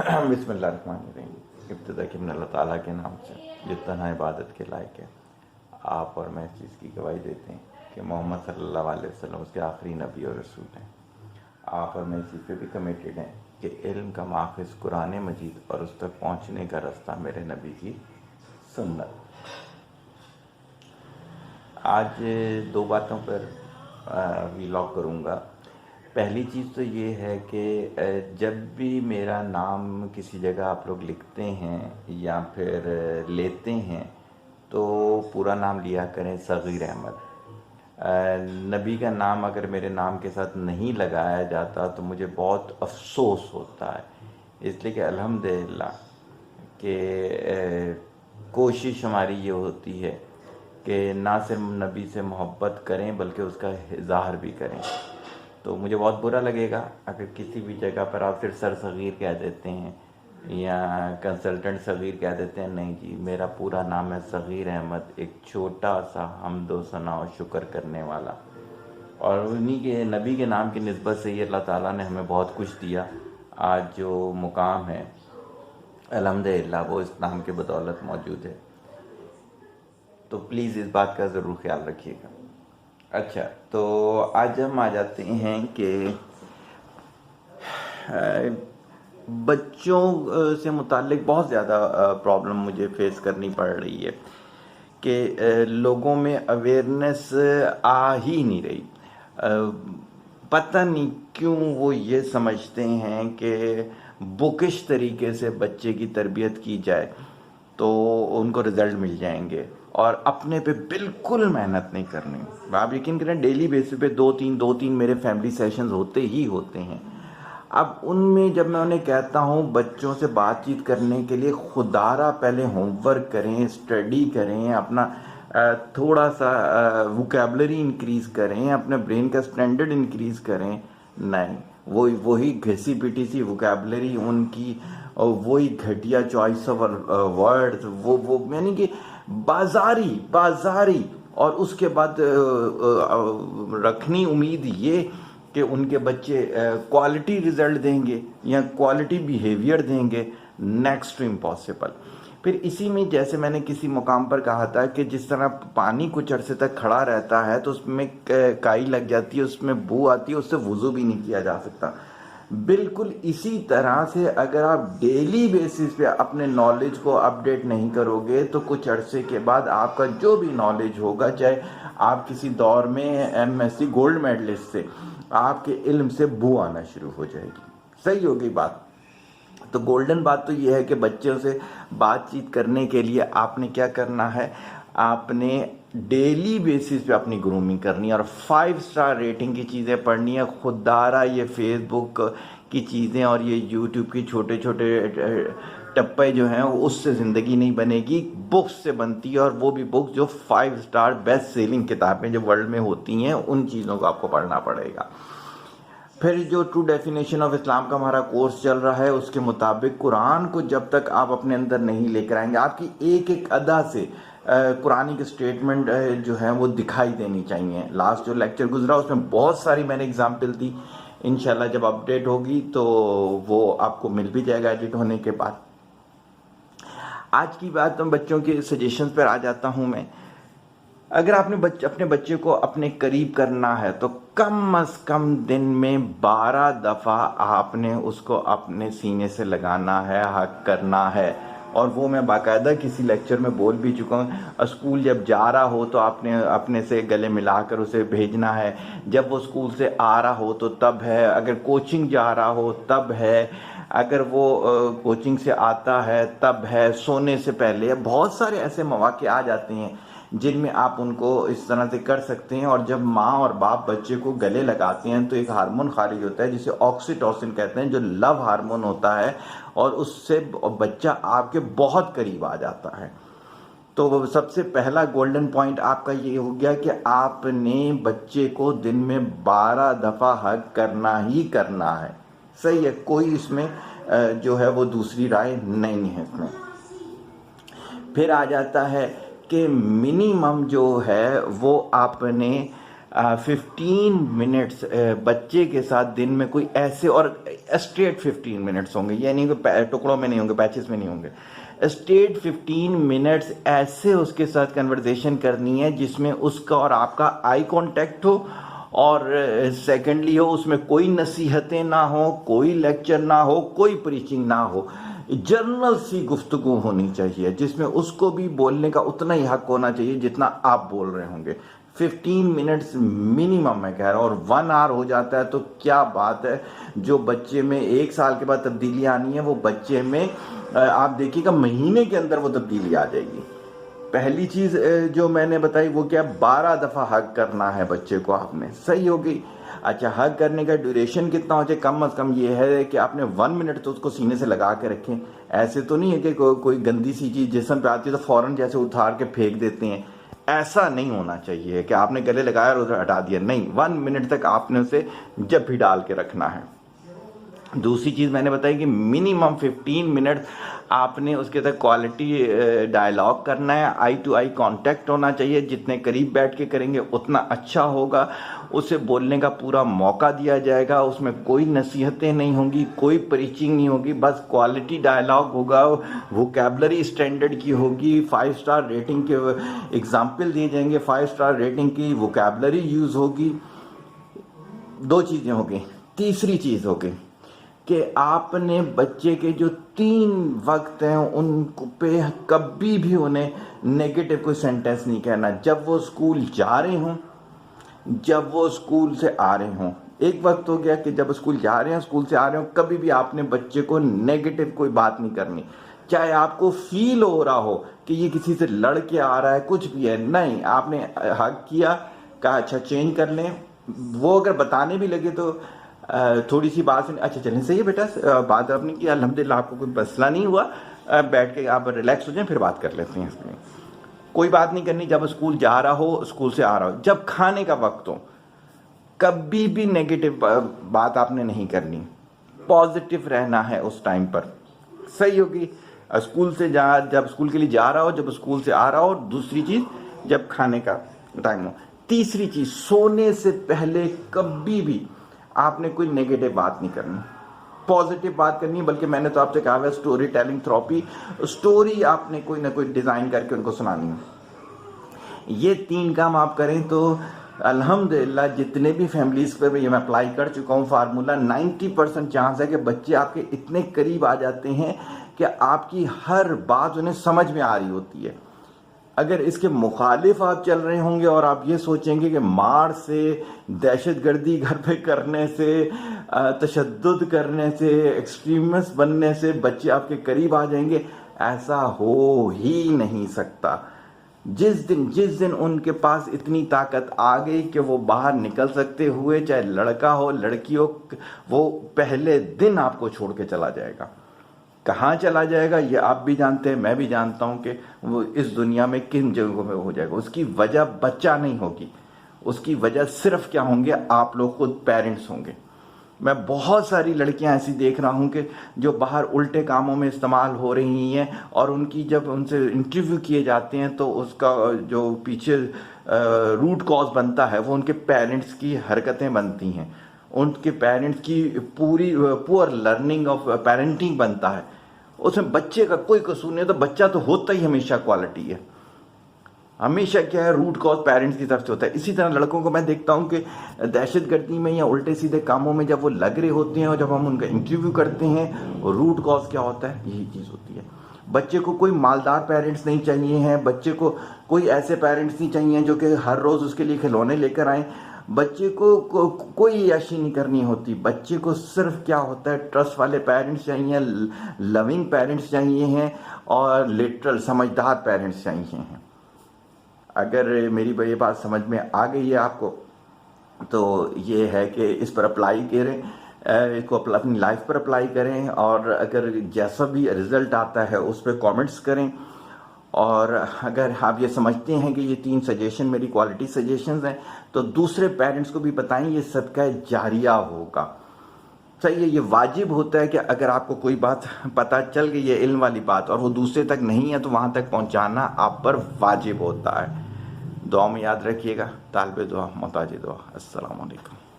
بسم اللہ الرحمن الرحیم۔ ابتدا کہ من اللہ تعالیٰ کے نام سے جو تنہا عبادت کے لائق ہے۔ آپ اور میں اس چیز کی گواہی دیتے ہیں کہ محمد صلی اللہ علیہ وسلم اس کے آخری نبی اور رسول ہیں۔ آپ اور میں اس چیز پہ بھی کمیٹڈ ہیں کہ علم کا ماخذ قرآن مجید اور اس تک پہنچنے کا رستہ میرے نبی کی سنت۔ آج دو باتوں پر ویلاگ کروں گا۔ پہلی چیز تو یہ ہے کہ جب بھی میرا نام کسی جگہ آپ لوگ لکھتے ہیں یا پھر لیتے ہیں تو پورا نام لیا کریں صغیر احمد۔ نبی کا نام اگر میرے نام کے ساتھ نہیں لگایا جاتا تو مجھے بہت افسوس ہوتا ہے، اس لیے کہ الحمدللہ کہ کوشش ہماری یہ ہوتی ہے کہ نہ صرف نبی سے محبت کریں بلکہ اس کا اظہار بھی کریں۔ تو مجھے بہت برا لگے گا اگر کسی بھی جگہ پر آپ صرف سر صغیر کہہ دیتے ہیں یا کنسلٹنٹ صغیر کہہ دیتے ہیں۔ نہیں جی، میرا پورا نام ہے صغیر احمد، ایک چھوٹا سا حمد و ثنا و شکر کرنے والا، اور انہی کے نبی کے نام کی نسبت سے ہی اللہ تعالیٰ نے ہمیں بہت کچھ دیا۔ آج جو مقام ہے الحمدللہ وہ اس نام کے بدولت موجود ہے، تو پلیز اس بات کا ضرور خیال رکھیے گا۔ اچھا، تو آج ہم آ جاتے ہیں کہ بچوں سے متعلق بہت زیادہ پرابلم مجھے فیس کرنی پڑ رہی ہے کہ لوگوں میں اویئرنیس آ ہی نہیں رہی۔ پتہ نہیں کیوں وہ یہ سمجھتے ہیں کہ بکش طریقے سے بچے کی تربیت کی جائے تو ان کو رزلٹ مل جائیں گے، اور اپنے پہ بالکل محنت نہیں کرنی۔ آپ یقین کریں ڈیلی بیسس پہ دو تین میرے فیملی سیشنز ہوتے ہی ہوتے ہیں۔ اب ان میں جب میں انہیں کہتا ہوں بچوں سے بات چیت کرنے کے لیے خدارہ پہلے ہوم ورک کریں، اسٹڈی کریں، اپنا تھوڑا سا ووکیبلری انکریز کریں، اپنے برین کا سٹینڈرڈ انکریز کریں، نہیں، وہی گھسی پٹی سی ووکیبلری ان کی، وہی گھٹیا چوائس آف ورڈز، وہ یعنی کہ بازاری، اور اس کے بعد رکھنی امید یہ کہ ان کے بچے کوالٹی رزلٹ دیں گے یا کوالٹی بیہیویئر دیں گے، نیکسٹ ٹو امپاسبل۔ پھر اسی میں جیسے میں نے کسی مقام پر کہا تھا کہ جس طرح پانی کچھ عرصے تک کھڑا رہتا ہے تو اس میں کائی لگ جاتی ہے، اس میں بو آتی ہے، اس سے وضو بھی نہیں کیا جا سکتا۔ بالکل اسی طرح سے اگر آپ ڈیلی بیسس پہ اپنے نالج کو اپڈیٹ نہیں کرو گے تو کچھ عرصے کے بعد آپ کا جو بھی نالج ہوگا، چاہے آپ کسی دور میں M S C gold medalist سے، آپ کے علم سے بو آنا شروع ہو جائے گی۔ صحیح ہوگی بات؟ تو گولڈن بات تو یہ ہے کہ بچوں سے بات چیت کرنے کے لیے آپ نے کیا کرنا ہے، آپ نے ڈیلی بیسس پہ اپنی گرومنگ کرنی ہے، اور 5 اسٹار ریٹنگ کی چیزیں پڑھنی ہے۔ خوددارہ یہ فیس بک کی چیزیں اور یہ یوٹیوب کی چھوٹے ٹپے جو ہیں اس سے زندگی نہیں بنے گی، بکس سے بنتی ہے، اور وہ بھی بکس جو 5 اسٹار بیسٹ سیلنگ کتابیں جو ورلڈ میں ہوتی ہیں ان چیزوں کو آپ کو پڑھنا پڑے گا۔ پھر جو ٹرو ڈیفینیشن آف اسلام کا ہمارا کورس چل رہا ہے اس کے مطابق قرآن کو جب تک آپ اپنے اندر نہیں لے کر آئیں گے، آپ کی ایک ادا سے قرآن کی سٹیٹمنٹ جو ہے وہ دکھائی دینی چاہیے۔ لاسٹ جو لیکچر گزرا اس میں بہت ساری میں نے اگزامپل دی، انشاءاللہ جب اپڈیٹ ہوگی تو وہ آپ کو مل بھی جائے گا ایڈٹ ہونے کے بعد۔ آج کی بات میں بچوں کے سجیشنز پر آ جاتا ہوں میں۔ اگر آپ نے اپنے بچے کو اپنے قریب کرنا ہے تو کم از کم دن میں 12 دفعہ آپ نے اس کو اپنے سینے سے لگانا ہے، حق کرنا ہے، اور وہ میں باقاعدہ کسی لیکچر میں بول بھی چکا ہوں۔ اسکول جب جا رہا ہو تو آپ نے اپنے سے گلے ملا کر اسے بھیجنا ہے، جب وہ اسکول سے آ رہا ہو تو تب ہے، اگر کوچنگ جا رہا ہو تب ہے، اگر وہ کوچنگ سے آتا ہے تب ہے، سونے سے پہلے۔ بہت سارے ایسے مواقع آ جاتے ہیں جن میں آپ ان کو اس طرح سے کر سکتے ہیں، اور جب ماں اور باپ بچے کو گلے لگاتے ہیں تو ایک ہارمون خارج ہوتا ہے جسے آکسیٹوسن کہتے ہیں، جو لو ہارمون ہوتا ہے، اور اس سے بچہ آپ کے بہت قریب آ جاتا ہے۔ تو سب سے پہلا گولڈن پوائنٹ آپ کا یہ ہو گیا کہ آپ نے بچے کو دن میں 12 دفعہ حگ کرنا ہی کرنا ہے۔ صحیح ہے، کوئی اس میں جو ہے وہ دوسری رائے نہیں ہے اس میں۔ پھر آ جاتا ہے کہ منیمم جو ہے وہ آپ نے 15 منٹس بچے کے ساتھ دن میں کوئی ایسے، اور اسٹریٹ 15 منٹس ہوں گے، یہ نہیں کہ ٹکڑوں میں نہیں ہوں گے، پیچز میں نہیں ہوں گے، اسٹریٹ 15 منٹس ایسے اس کے ساتھ کنورزیشن کرنی ہے جس میں اس کا اور آپ کا آئی کانٹیکٹ ہو، اور سیکنڈلی ہو اس میں کوئی نصیحتیں نہ ہو، کوئی لیکچر نہ ہو، کوئی پریچنگ نہ ہو، جرنل سی گفتگو ہونی چاہیے جس میں اس کو بھی بولنے کا اتنا ہی حق ہونا چاہیے جتنا آپ بول رہے ہوں گے۔ 15 منٹس منیمم میں کہہ رہا ہوں، اور 1 آور ہو جاتا ہے تو کیا بات ہے۔ جو بچے میں 1 سال کے بعد تبدیلی آنی ہے وہ بچے میں آپ دیکھیے گا مہینے کے اندر وہ تبدیلی آ جائے گی۔ پہلی چیز جو میں نے بتائی وہ کیا، 12 دفعہ حگ کرنا ہے بچے کو آپ نے، صحیح ہوگی۔ اچھا، حگ کرنے کا ڈیوریشن کتنا ہو جائے، کم از کم یہ ہے کہ آپ نے 1 منٹ تو اس کو سینے سے لگا کے رکھیں۔ ایسے تو نہیں ہے کہ کوئی گندی سی چیز جسم پہ آتی ہے تو فوراً جیسے اتار کے پھینک دیتے ہیں، ایسا نہیں ہونا چاہیے کہ آپ نے گلے لگایا اور ادھر ہٹا دیا، نہیں، 1 منٹ تک آپ نے اسے جب بھی ڈال کے رکھنا ہے۔ دوسری چیز میں نے بتائی کہ منیمم 15 منٹ آپ نے اس کے تک کوالٹی ڈائلاگ کرنا ہے، آئی ٹو آئی کانٹیکٹ ہونا چاہیے، جتنے قریب بیٹھ کے کریں گے اتنا اچھا ہوگا، اسے بولنے کا پورا موقع دیا جائے گا، اس میں کوئی نصیحتیں نہیں ہوں گی، کوئی پریچنگ نہیں ہوگی، بس کوالٹی ڈائلاگ ہوگا، ووکیبلری اسٹینڈرڈ کی ہوگی، 5 اسٹار ریٹنگ کے ایگزامپل دیے جائیں گے، 5 اسٹار ریٹنگ کی ووکیبلری یوز ہوگی۔ 2 چیزیں ہوگی۔ تیسری چیز ہوگی کہ آپ نے بچے کے جو 3 وقت ہیں ان پہ کبھی بھی انہیں نیگیٹو کوئی سینٹینس نہیں کہنا، جب وہ اسکول جا رہے ہوں، جب وہ اسکول سے آ رہے ہوں۔ ایک وقت ہو گیا کہ جب اسکول جا رہے ہیں، اسکول سے آ رہے ہوں، کبھی بھی آپ نے بچے کو نیگیٹو کوئی بات نہیں کرنی، چاہے آپ کو فیل ہو رہا ہو کہ یہ کسی سے لڑ کے آ رہا ہے، کچھ بھی ہے، نہیں، آپ نے حق کیا، کہا اچھا چینج کر لیں، وہ اگر بتانے بھی لگے تو تھوڑی سی بات سنیں، اچھا چلیں صحیح ہے بیٹا، بات آپ نے کی، الحمدللہ آپ کو کوئی مسئلہ نہیں ہوا، بیٹھ کے آپ ریلیکس ہو جائیں، پھر بات کر لیتے ہیں۔ اس میں کوئی بات نہیں کرنی جب اسکول جا رہا ہو، اسکول سے آ رہا ہو، جب کھانے کا وقت ہو، کبھی بھی نیگیٹو بات آپ نے نہیں کرنی، پازیٹیو رہنا ہے اس ٹائم پر، صحیح ہوگی۔ اسکول سے جب اسکول کے لیے جا رہا ہو، جب اسکول سے آ رہا ہو، دوسری چیز جب کھانے کا ٹائم ہو، تیسری چیز سونے سے پہلے کبھی بھی آپ نے کوئی نیگیٹو بات نہیں کرنی، پازیٹیو بات کرنی ہے، بلکہ میں نے تو آپ سے کہا ہے سٹوری ٹیلنگ تھراپی، سٹوری آپ نے کوئی نہ کوئی ڈیزائن کر کے ان کو سنانی ہے۔ یہ 3 کام آپ کریں تو الحمدللہ جتنے بھی فیملیز پہ یہ میں اپلائی کر چکا ہوں فارمولہ، 90% چانس ہے کہ بچے آپ کے اتنے قریب آ جاتے ہیں کہ آپ کی ہر بات انہیں سمجھ میں آ رہی ہوتی ہے۔ اگر اس کے مخالف آپ چل رہے ہوں گے اور آپ یہ سوچیں گے کہ مار سے، دہشت گردی گھر پہ کرنے سے، تشدد کرنے سے، ایکسٹریمسٹ بننے سے بچے آپ کے قریب آ جائیں گے، ایسا ہو ہی نہیں سکتا۔ جس دن ان کے پاس اتنی طاقت آ گئی کہ وہ باہر نکل سکتے ہوئے، چاہے لڑکا ہو لڑکی ہو، وہ پہلے دن آپ کو چھوڑ کے چلا جائے گا۔ کہاں چلا جائے گا یہ آپ بھی جانتے ہیں، میں بھی جانتا ہوں کہ وہ اس دنیا میں کن جگہوں میں ہو جائے گا۔ اس کی وجہ بچہ نہیں ہوگی، اس کی وجہ صرف کیا ہوں گے، آپ لوگ خود پیرنٹس ہوں گے۔ میں بہت ساری لڑکیاں ایسی دیکھ رہا ہوں کہ جو باہر الٹے کاموں میں استعمال ہو رہی ہیں، اور ان کی جب ان سے انٹرویو کیے جاتے ہیں تو اس کا جو پیچھے روٹ کاز بنتا ہے وہ ان کے پیرنٹس کی حرکتیں بنتی ہیں، ان کے پیرنٹس کی پوری پور لرننگ آف پیرنٹنگ بنتا ہے، اس میں بچے کا کوئی قصور نہیں، تو بچہ تو ہوتا ہی ہمیشہ کوالٹی ہے، ہمیشہ کیا ہے روٹ کاز پیرنٹس کی طرف سے ہوتا ہے۔ اسی طرح لڑکوں کو میں دیکھتا ہوں کہ دہشت گردی میں یا الٹے سیدھے کاموں میں جب وہ لگ رہے ہوتے ہیں اور جب ہم ان کا انٹرویو کرتے ہیں، روٹ کاز کیا ہوتا ہے، یہی چیز ہوتی ہے۔ بچے کو کوئی مالدار پیرنٹس نہیں چاہیے ہیں، بچے کو کوئی ایسے پیرنٹس نہیں چاہیے جو کہ ہر روز اس کے لیے کھلونے لے کر آئیں، بچے کو کوئی عیاشی نہیں کرنی ہوتی، بچے کو صرف کیا ہوتا ہے، ٹرسٹ والے پیرنٹس چاہیے، لوننگ پیرنٹس چاہیے ہیں، اور لٹرل سمجھدار پیرنٹس چاہیے ہیں۔ اگر میری یہ بات سمجھ میں آ گئی ہے آپ کو تو یہ ہے کہ اس پر اپلائی کریں، اس کو اپنی لائف پر اپلائی کریں، اور اگر جیسا بھی رزلٹ آتا ہے اس پہ کامنٹس کریں، اور اگر آپ یہ سمجھتے ہیں کہ یہ 3 سجیشن میری کوالٹی سجیشنز ہیں تو دوسرے پیرنٹس کو بھی بتائیں، یہ صدقہ جاریہ ہوگا، صحیح ہے۔ یہ واجب ہوتا ہے کہ اگر آپ کو کوئی بات پتہ چل گئی ہے علم والی بات اور وہ دوسرے تک نہیں ہے تو وہاں تک پہنچانا آپ پر واجب ہوتا ہے۔ دعا میں یاد رکھیے گا. طالب دعا محتاج دعا. السلام علیکم.